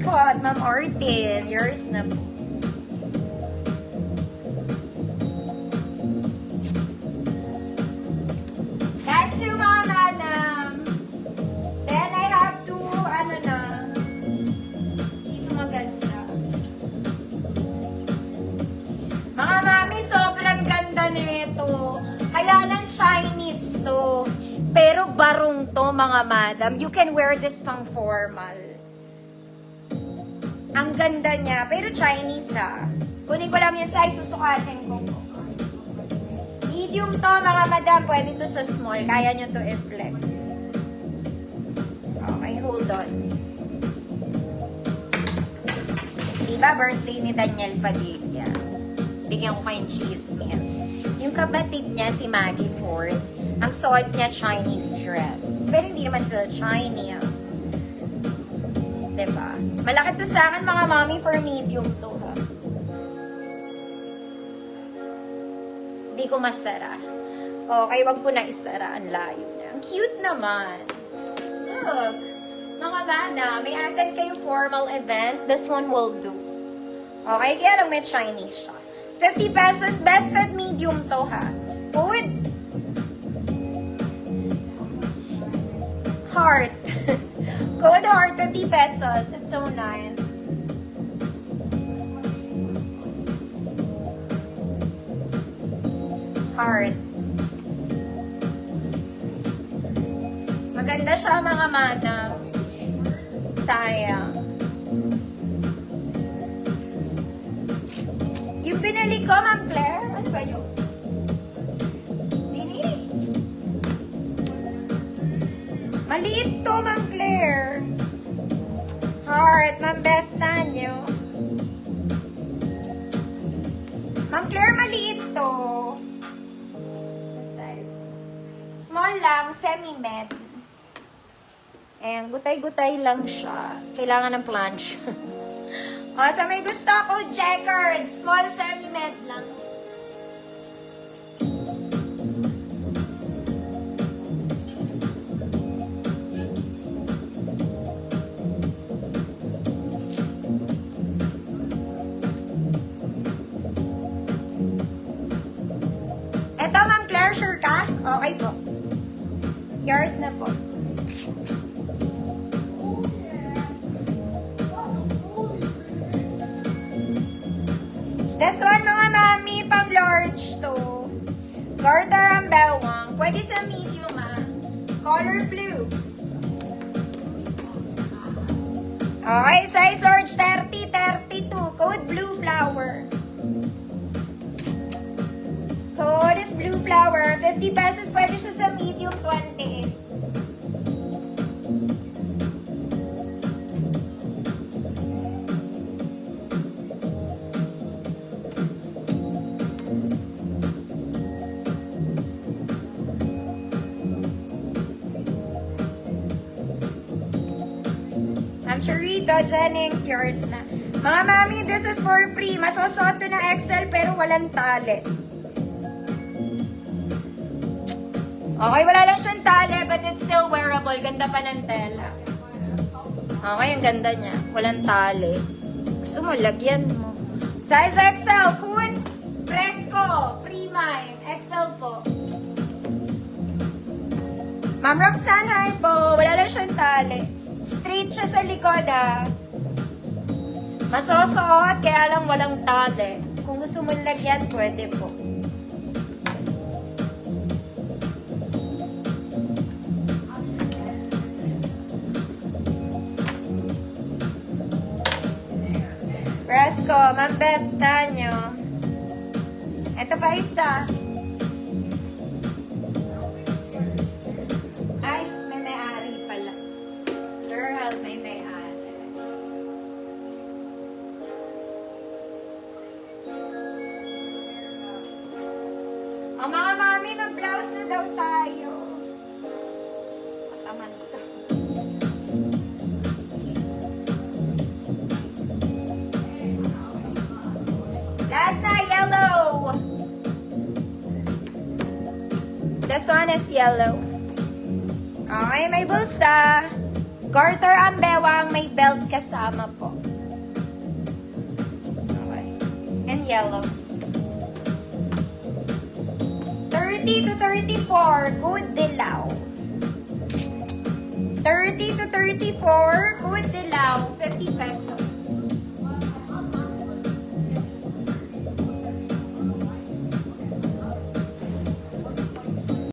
po at Ma'am Ortin. Yours na po. Last two, mga madam. Then I have to, ano na, dito maganda. Mga mami, sobrang ganda nito. Kaya lang Chinese to. Pero barong to, mga madam. You can wear this pang formal. Ang ganda niya. Pero Chinese, ah. Kunin ko lang yung size. Susukatin ko. Medium to, mga madam. Pwede to sa small. Kaya nyo to i-flex. Okay, hold on. Diba birthday ni Daniel Padilla? Bigyan ko kayong chismis. Yung kapatid niya, si Maggie Ford, ang suot niya Chinese dress. Pero hindi naman sila Chinese. Diba? Malaki to sa akin, mga mommy, for medium to, ha? Hindi ko masara. Okay, wag ko na isara. Ang layo niya. Ang cute naman. Look. Mga madam, may attend kayong formal event, this one will do. Okay, kaya lang may Chinese siya. 50 pesos, best fit medium to, ha? Good. Heart. Code heart, 50 pesos. It's so nice. Heart. Maganda siya, mga madam. Sayang. Yung pinili ko, Ma'am Claire, ano ba yun? Mini? Maliit to, Ma'am Claire. Heart, Ma'am Beth Tanyo. Ma'am Claire, maliit to. What size? Small lang, semi-med. Ayan, gutay-gutay lang siya. Kailangan ng planche. O, sa may gusto ako, checkered. Small semi-med lang. Eto, Ma'am Claire, sure ka? Okay po. Yours na po. This one, mga mami, pang large to. Garter ang bewang. Pwede sa medium, ah. Color blue. Okay, size large 30, 32. Code blue flower. Code is blue flower. 50 pesos, pwede siya sa medium 28. I'm Sharita Jennings, yours na. Mga mami, this is for free. Masosot to ng XL pero walang tali. Okay, wala lang siyang tali but it's still wearable. Ganda pa ng tela. Okay, ang ganda niya. Walang tali. Gusto mo, lagyan mo. Size XL, Kun, Fresco, Free Mind, XL po. Ma'am Roxanne, hi po. Wala lang siyang tali. Straight siya sa likod, ah. Masosuot, kaya lang walang tali. Kung gusto mo lagyan, pwede po. Fresco, Ma'am Beth Tanyo. Ito pa isa. Ay, may may-ari pala. Girl, may may-ari. O mga mami, mag-blouse na daw tayo. Mataman to. Last na, yellow. This one is yellow. Okay, may bulsa. Garter ang bewang, may belt kasama po. Okay. And yellow. 30 to 34, good dilaw. 30 to 34, good dilaw, 50 pesos.